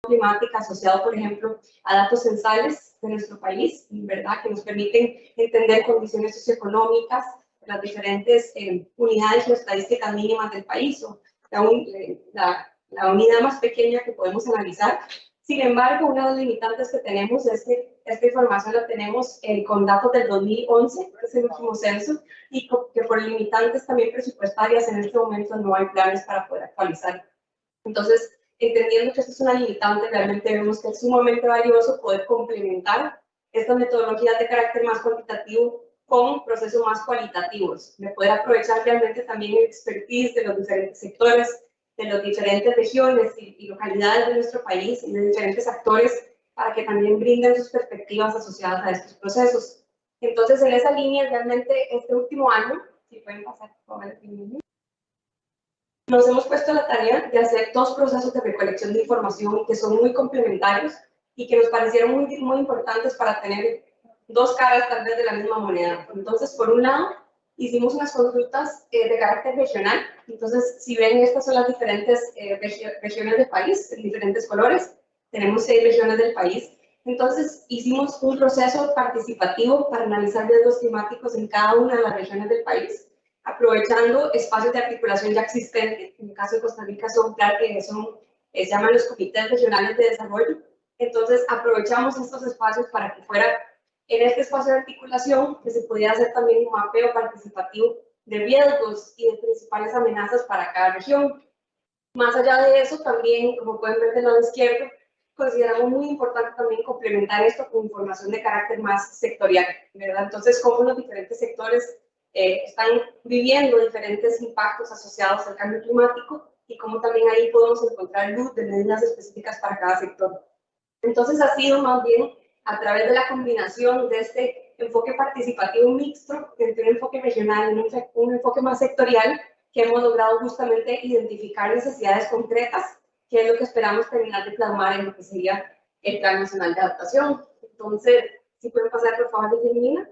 climática asociado, por ejemplo, a datos censales de nuestro país, ¿verdad? Que nos permiten entender condiciones socioeconómicas de las diferentes unidades o estadísticas mínimas del país, o la unidad más pequeña que podemos analizar. Sin embargo, una de las limitantes que tenemos es que esta información la tenemos con datos del 2011, que es el último censo, y que por limitantes también presupuestarias en este momento no hay planes para poder actualizar. Entonces, entendiendo que esto es una limitante, realmente vemos que es sumamente valioso poder complementar estas metodologías de carácter más cuantitativo con procesos más cualitativos, de poder aprovechar realmente también el expertise de los diferentes sectores, de las diferentes regiones y localidades de nuestro país y de diferentes actores para que también brinden sus perspectivas asociadas a estos procesos. Entonces, en esa línea, realmente este último año, si pueden pasar por favor, nos hemos puesto la tarea de hacer dos procesos de recolección de información que son muy complementarios y que nos parecieron muy importantes para tener dos caras tal vez de la misma moneda. Entonces, por un lado, hicimos unas consultas de carácter regional. Entonces, si ven, estas son las diferentes regiones del país, en diferentes colores. Tenemos 6 regiones del país. Entonces, hicimos un proceso participativo para analizar riesgos climáticos en cada una de las regiones del país, aprovechando espacios de articulación ya existentes. En el caso de Costa Rica se llaman los comités regionales de desarrollo. Entonces, aprovechamos estos espacios para que fuera en este espacio de articulación que se pudiera hacer también un mapeo participativo de riesgos y de principales amenazas para cada región. Más allá de eso, también, como pueden ver del lado izquierdo, consideramos muy importante también complementar esto con información de carácter más sectorial, ¿verdad? Entonces, cómo los diferentes sectores están viviendo diferentes impactos asociados al cambio climático y cómo también ahí podemos encontrar luz de medidas específicas para cada sector. Entonces, ha sido más bien a través de la combinación de este enfoque participativo mixto entre un enfoque regional y un enfoque más sectorial que hemos logrado justamente identificar necesidades concretas, que es lo que esperamos terminar de plasmar en lo que sería el Plan Nacional de Adaptación. Entonces, si pueden pasar por favor, Angelina.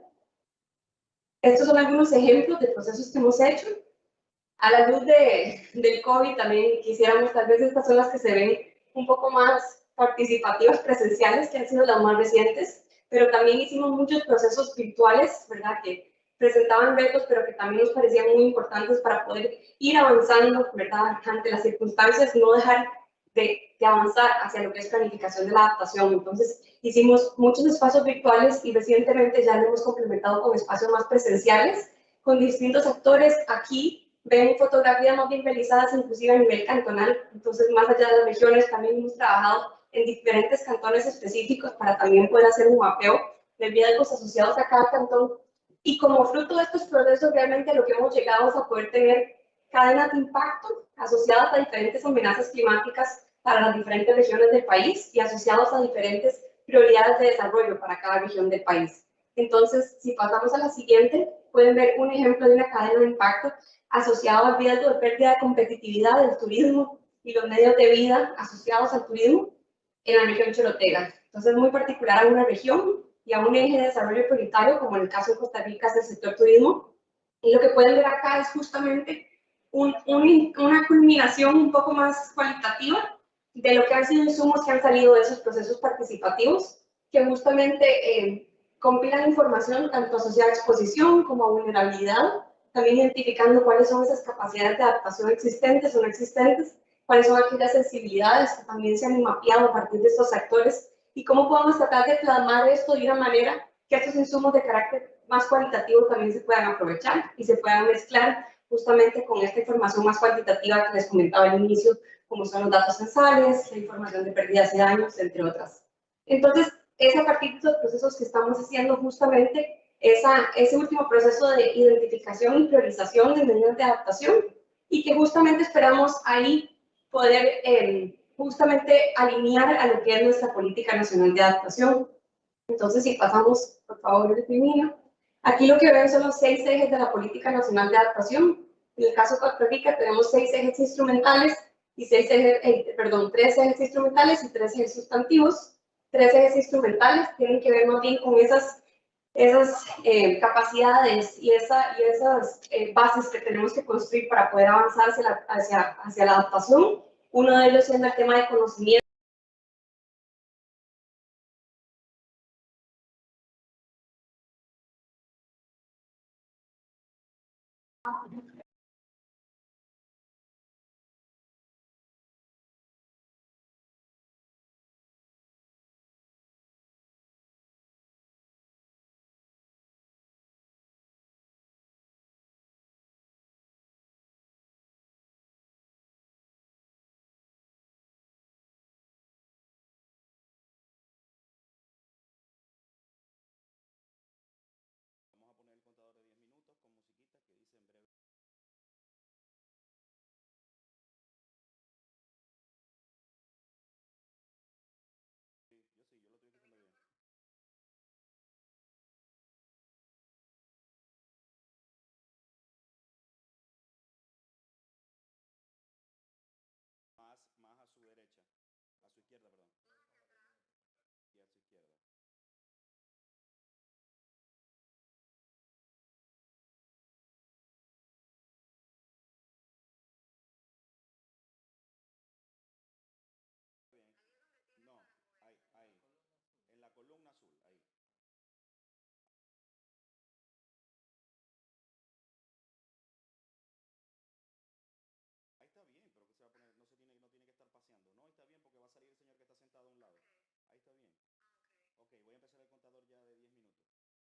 Estos son algunos ejemplos de procesos que hemos hecho. A la luz del COVID también quisiéramos, tal vez estas son las que se ven un poco más participativas presenciales, que han sido las más recientes, pero también hicimos muchos procesos virtuales, ¿verdad? Que presentaban retos, pero que también nos parecían muy importantes para poder ir avanzando, ¿verdad? Ante las circunstancias, no dejar de avanzar hacia lo que es planificación de la adaptación. Entonces, hicimos muchos espacios virtuales y recientemente ya lo hemos complementado con espacios más presenciales, con distintos actores. Aquí ven fotografías más bien realizadas inclusive a nivel cantonal. Entonces, más allá de las regiones, también hemos trabajado en diferentes cantones específicos para también poder hacer un mapeo de riesgos asociados a cada cantón. Y como fruto de estos procesos, realmente lo que hemos llegado es a poder tener cadenas de impacto asociadas a diferentes amenazas climáticas para las diferentes regiones del país y asociados a diferentes prioridades de desarrollo para cada región del país. Entonces, si pasamos a la siguiente, pueden ver un ejemplo de una cadena de impacto asociado al riesgo de pérdida de competitividad del turismo y los medios de vida asociados al turismo en la región chorotega. Entonces, muy particular a una región y a un eje de desarrollo prioritario, como en el caso de Costa Rica, es el sector turismo. Y lo que pueden ver acá es justamente una culminación un poco más cualitativa de lo que han sido insumos que han salido de esos procesos participativos, que justamente compilan información tanto asociada a exposición como a vulnerabilidad, también identificando cuáles son esas capacidades de adaptación existentes o no existentes, cuáles son aquellas sensibilidades que también se han mapeado a partir de estos actores y cómo podemos tratar de plasmar esto de una manera que estos insumos de carácter más cualitativo también se puedan aprovechar y se puedan mezclar justamente con esta información más cuantitativa que les comentaba al inicio, como son los datos censales, la información de pérdidas y daños, entre otras. Entonces, es a partir de estos procesos que estamos haciendo justamente ese último proceso de identificación y priorización de medidas de adaptación y que justamente esperamos ahí poder justamente alinear a lo que es nuestra política nacional de adaptación. Entonces, si pasamos, por favor, Firmino. Aquí lo que ven son los 6 ejes de la política nacional de adaptación. En el caso de Costa Rica tenemos 6 ejes instrumentales y 3 ejes instrumentales y 3 ejes sustantivos. 3 ejes instrumentales tienen que ver más bien con esas capacidades y esas bases que tenemos que construir para poder avanzar hacia la adaptación. Uno de ellos es el tema de conocimiento. columna azul, ahí. Ahí está bien, pero que se va a poner, no tiene que estar paseando. No, está bien porque va a salir el señor que está sentado a un lado. Ahí está bien. Ok, voy a empezar el contador ya de 10 minutos.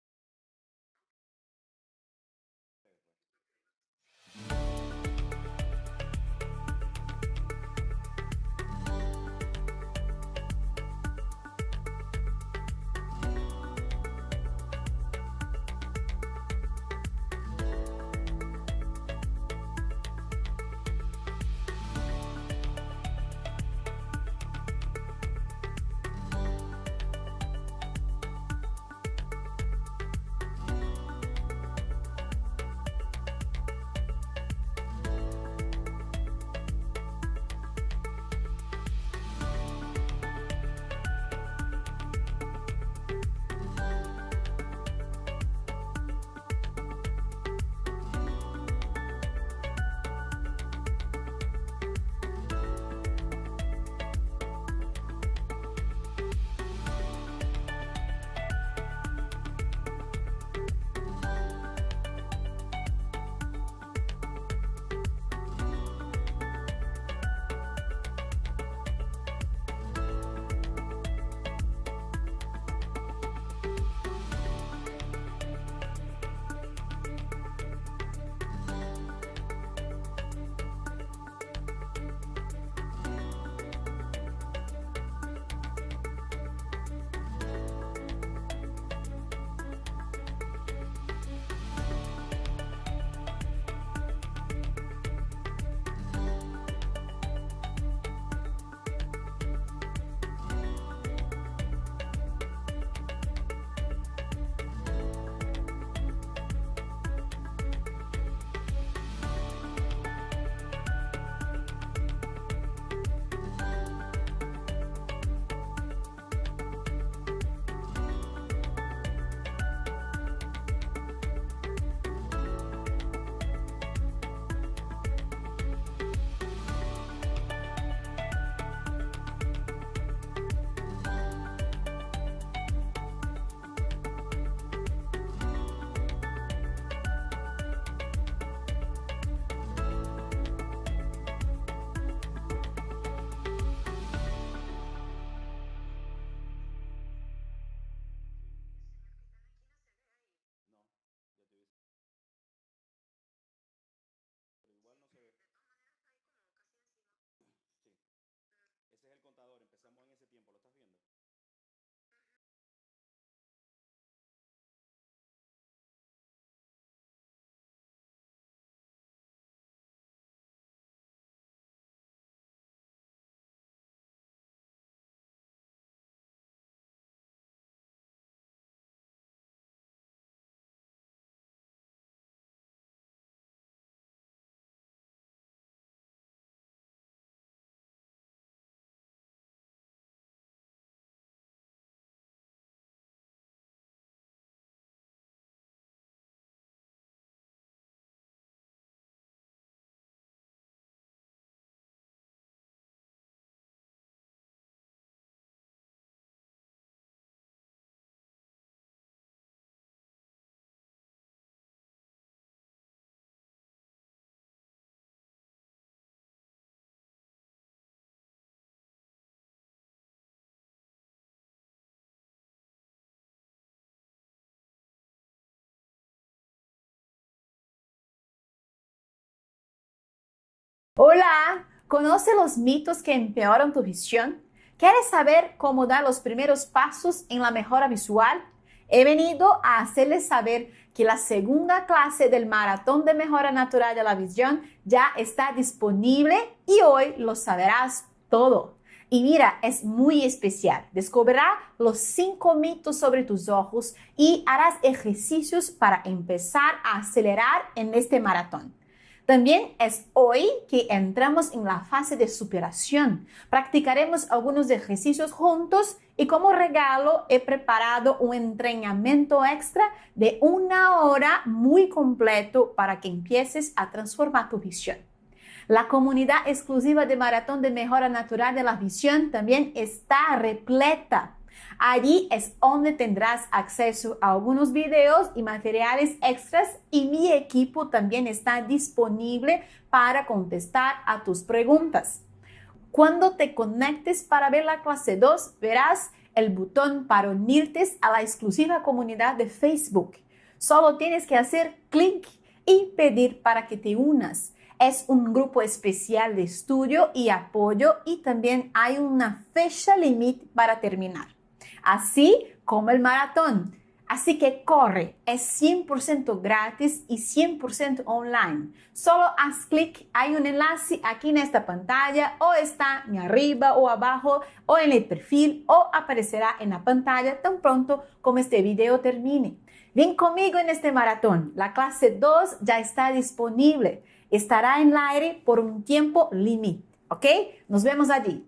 Ese es el contador, empezamos en ese tiempo, ¿lo estás viendo? Hola, ¿conoce los mitos que empeoran tu visión? ¿Quieres saber cómo dar los primeros pasos en la mejora visual? He venido a hacerles saber que la segunda clase del Maratón de Mejora Natural de la Visión ya está disponible y hoy lo sabrás todo. Y mira, es muy especial. Descubrirás los 5 mitos sobre tus ojos y harás ejercicios para empezar a acelerar en este maratón. También es hoy que entramos en la fase de superación. Practicaremos algunos ejercicios juntos y como regalo he preparado un entrenamiento extra de 1 hora muy completo para que empieces a transformar tu visión. La comunidad exclusiva de Maratón de Mejora Natural de la Visión también está repleta. Allí es donde tendrás acceso a algunos videos y materiales extras y mi equipo también está disponible para contestar a tus preguntas. Cuando te conectes para ver la clase 2, verás el botón para unirte a la exclusiva comunidad de Facebook. Solo tienes que hacer clic y pedir para que te unas. Es un grupo especial de estudio y apoyo y también hay una fecha límite para terminar, así como el maratón. Así que corre, es 100% gratis y 100% online. Solo haz clic, hay un enlace aquí en esta pantalla o está ni arriba o abajo o en el perfil o aparecerá en la pantalla tan pronto como este video termine. Ven conmigo en este maratón, la clase 2 ya está disponible. Estará en el aire por un tiempo límite, ¿ok? Nos vemos allí.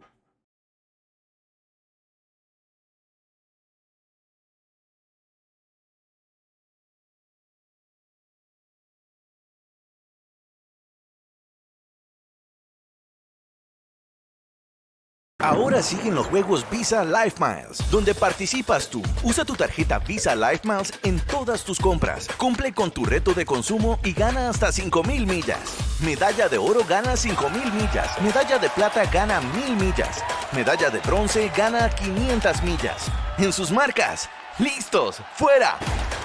Ahora siguen los juegos Visa Life Miles, donde participas tú. Usa tu tarjeta Visa Life Miles en todas tus compras. Cumple con tu reto de consumo y gana hasta 5,000 millas. Medalla de oro gana 5,000 millas. Medalla de plata gana 1,000 millas. Medalla de bronce gana 500 millas. En sus marcas, ¡listos! ¡Fuera!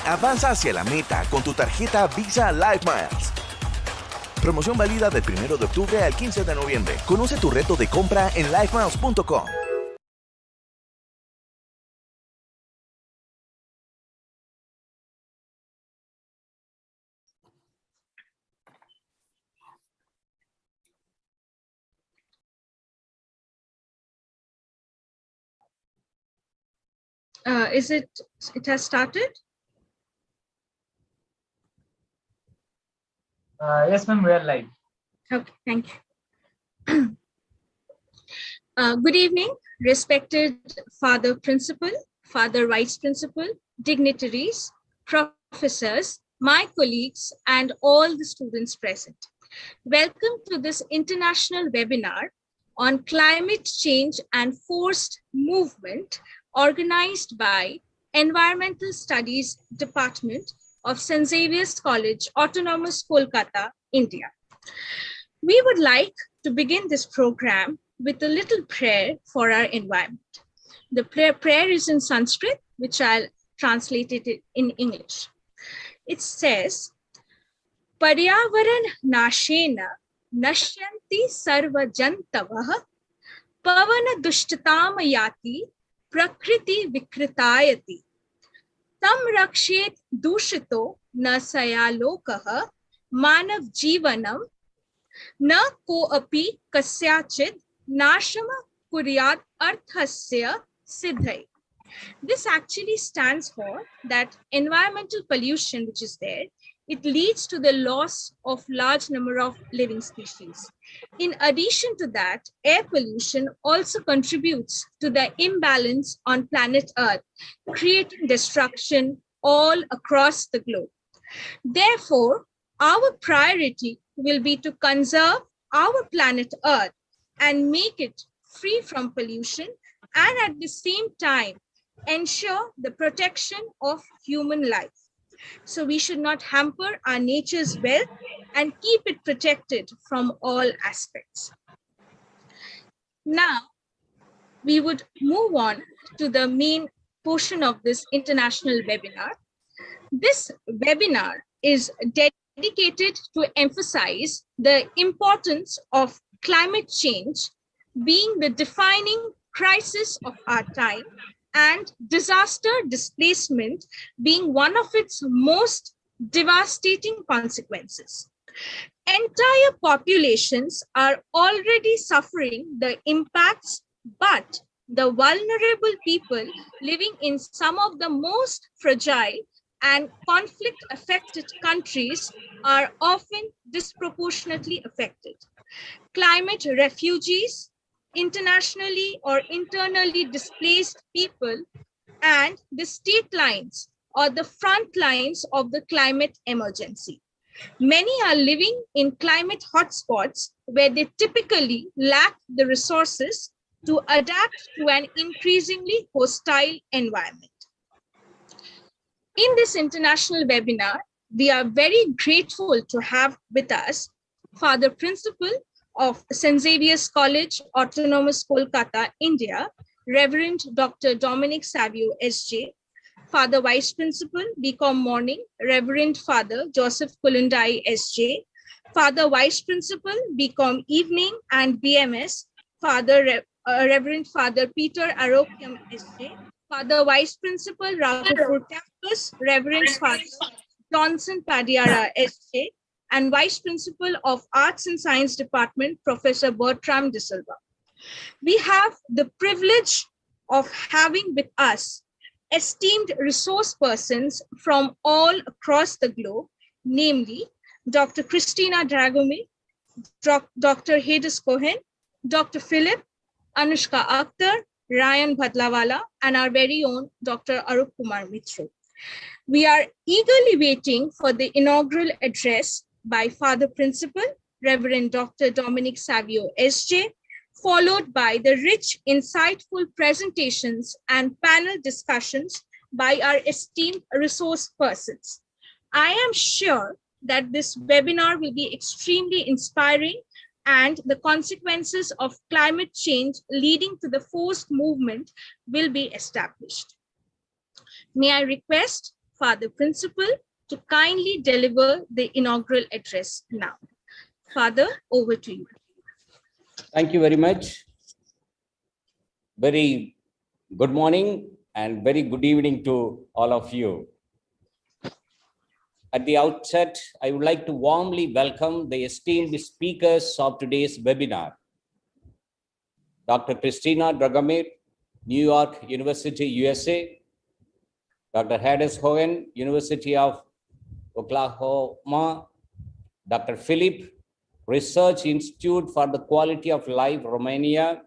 Avanza hacia la meta con tu tarjeta Visa Life Miles. Promoción válida del 1 de octubre al 15 de noviembre. Conoce tu reto de compra en lifemiles.com. It has started? Yes, ma'am, we are live. Okay, thank you. Good evening, respected Father Principal, Father Vice Principal, dignitaries, professors, my colleagues, and all the students present. Welcome to this international webinar on climate change and forced movement organized by Environmental Studies Department of St. Xavier's College, Autonomous, Kolkata, India. We would like to begin this program with a little prayer for our environment. The prayer is in Sanskrit, which I'll translate it in English. It says, Paryavaran nashena nashyanti sarva jantavah pavana dushtatam yati prakriti vikritayati tam rakshet dushito na sayalokah manav jivanam na ko api kasyachid nashama kuryat arthasya siddhai. This actually stands for that environmental pollution which is there, it leads to the loss of large number of living species. In addition to that, air pollution also contributes to the imbalance on planet Earth, creating destruction all across the globe. Therefore, our priority will be to conserve our planet Earth and make it free from pollution, and at the same time, ensure the protection of human life. So we should not hamper our nature's wealth and keep it protected from all aspects. Now, we would move on to the main portion of this international webinar. This webinar is dedicated to emphasize the importance of climate change being the defining crisis of our time and disaster displacement being one of its most devastating consequences. Entire populations are already suffering the impacts, but the vulnerable people living in some of the most fragile and conflict-affected countries are often disproportionately affected. Climate refugees, internationally or internally displaced people, and the state lines or the front lines of the climate emergency. Many are living in climate hotspots where they typically lack the resources to adapt to an increasingly hostile environment. In this international webinar, we are very grateful to have with us Father Principal of St. Xavier's College, Autonomous Kolkata, India, Reverend Dr. Dominic Savio, SJ, Father Vice Principal, BCom Morning, Reverend Father Joseph Kulundai, SJ, Father Vice Principal, BCom Evening and BMS, Reverend Father Peter Arokyam, SJ, Father Vice Principal, Raghupur Campus, Reverend Father Johnson Padiara, SJ, and Vice Principal of Arts and Science Department, Professor Bertram De Silva. We have the privilege of having with us esteemed resource persons from all across the globe, namely Dr. Christina Dragomir, Dr. Hades Cohen, Dr. Philip, Anushka Akhtar, Ryan Bhadlawala, and our very own Dr. Arup Kumar Mitra. We are eagerly waiting for the inaugural address by Father Principal, Reverend Dr. Dominic Savio, SJ, followed by the rich, insightful presentations and panel discussions by our esteemed resource persons. I am sure that this webinar will be extremely inspiring and the consequences of climate change leading to the forced movement will be established. May I request Father Principal to kindly deliver the inaugural address now. Father, over to you. Thank you very much. Very good morning and very good evening to all of you. At the outset, I would like to warmly welcome the esteemed speakers of today's webinar. Dr. Christina Dragomir, New York University, USA. Dr. Hades Cohen, University of Oklahoma. Dr. Philip, Research Institute for the Quality of Life, Romania.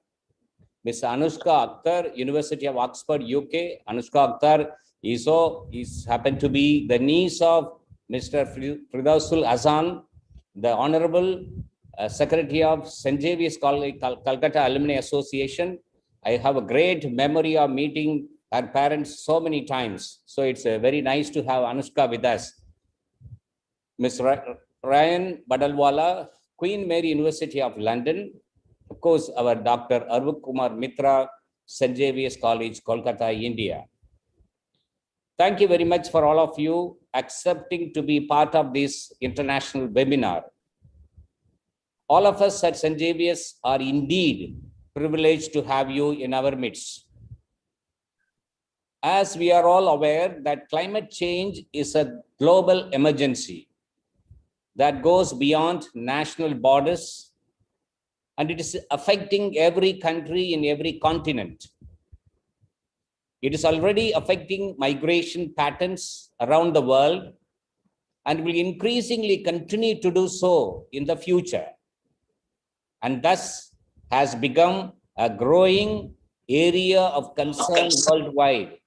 Ms. Anushka Akhtar, University of Oxford, UK. Anushka Akhtar is happened to be the niece of Mr. Fridausul Azan, the Honorable Secretary of St. Xavier's College, Calcutta Alumni Association. I have a great memory of meeting her parents so many times. So it's very nice to have Anushka with us. Ms. Ryan Badalwala, Queen Mary University of London. Of course, our Dr. Arup Kumar Mitra, St. Xavier's College, Kolkata, India. Thank you very much for all of you accepting to be part of this international webinar. All of us at St. Xavier's are indeed privileged to have you in our midst. As we are all aware that climate change is a global emergency that goes beyond national borders, and it is affecting every country in every continent. It is already affecting migration patterns around the world and will increasingly continue to do so in the future, and thus has become a growing area of concern worldwide.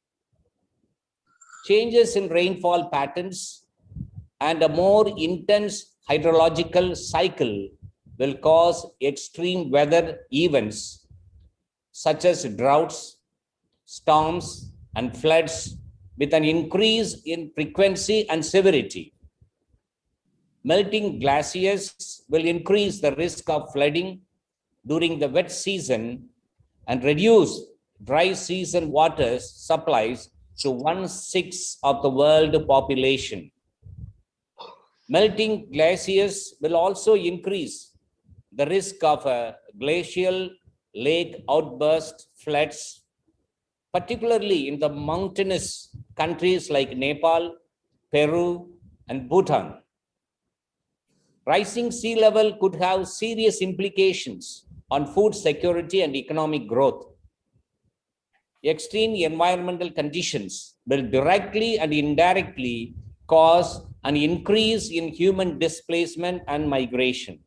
Changes in rainfall patterns and a more intense hydrological cycle will cause extreme weather events such as droughts, storms, and floods with an increase in frequency and severity. Melting glaciers will increase the risk of flooding during the wet season and reduce dry season water supplies to 1/6 of the world population. Melting glaciers will also increase the risk of a glacial lake outburst floods, particularly in the mountainous countries like Nepal, Peru, and Bhutan. Rising sea level could have serious implications on food security and economic growth. Extreme environmental conditions will directly and indirectly cause an increase in human displacement and migration.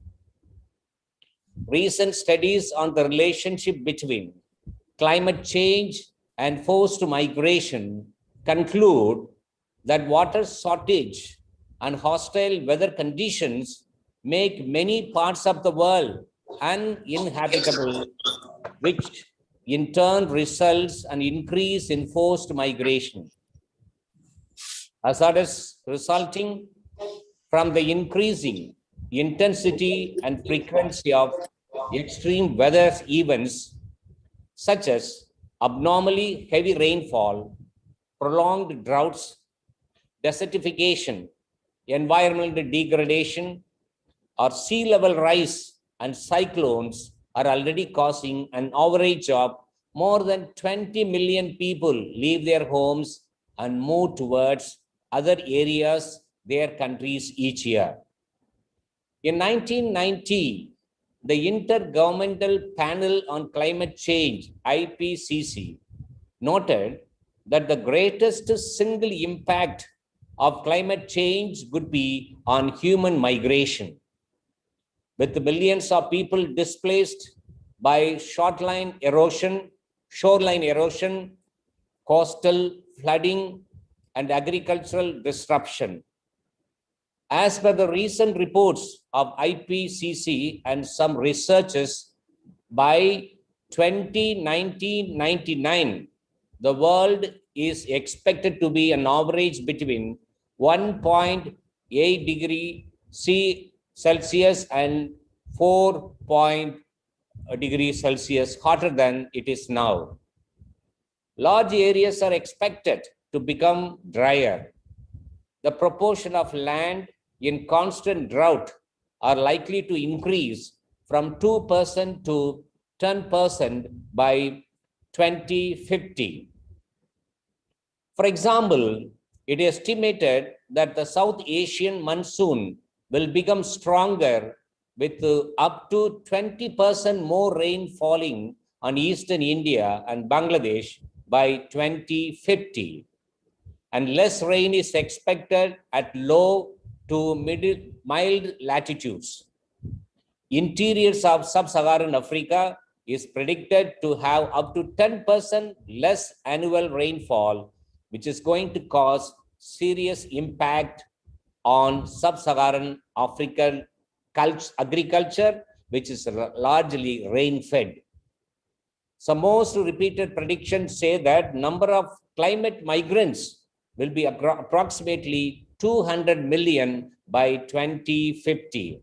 Recent studies on the relationship between climate change and forced migration conclude that water shortage and hostile weather conditions make many parts of the world uninhabitable, which in turn results an increase in forced migration. Hazards resulting from the increasing intensity and frequency of extreme weather events such as abnormally heavy rainfall, prolonged droughts, desertification, environmental degradation, or sea level rise and cyclones are already causing an average of more than 20 million people leave their homes and move towards other areas, their countries each year. In 1990, the Intergovernmental Panel on Climate Change, IPCC, noted that the greatest single impact of climate change would be on human migration. With millions of people displaced by shoreline erosion, coastal flooding, and agricultural disruption. As per the recent reports of IPCC and some researchers, by 2099, the world is expected to be an average between 1.8 degrees Celsius and 4 degrees Celsius hotter than it is now. Large areas are expected to become drier. The proportion of land in constant drought are likely to increase from 2% to 10% by 2050. For example, it is estimated that the South Asian monsoon will become stronger with up to 20% more rain falling on eastern India and Bangladesh by 2050. And less rain is expected at low to mild latitudes. Interiors of sub-Saharan Africa is predicted to have up to 10% less annual rainfall, which is going to cause serious impact on sub-Saharan African agriculture, which is largely rain-fed. Some most repeated predictions say that number of climate migrants will be approximately 200 million by 2050.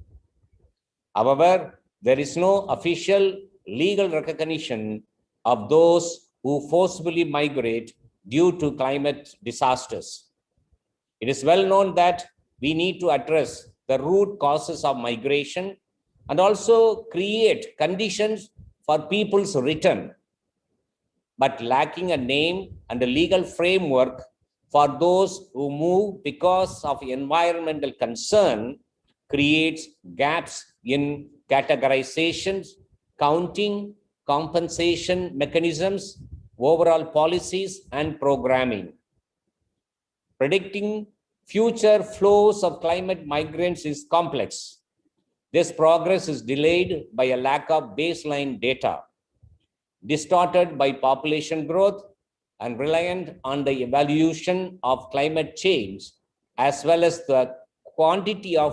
However, there is no official legal recognition of those who forcibly migrate due to climate disasters. It is well known that we need to address the root causes of migration and also create conditions for people's return. But lacking a name and a legal framework for those who move because of environmental concern creates gaps in categorizations, counting, compensation mechanisms, overall policies, and programming. Predicting future flows of climate migrants is complex. This progress is delayed by a lack of baseline data, distorted by population growth, and reliant on the evaluation of climate change, as well as the quantity of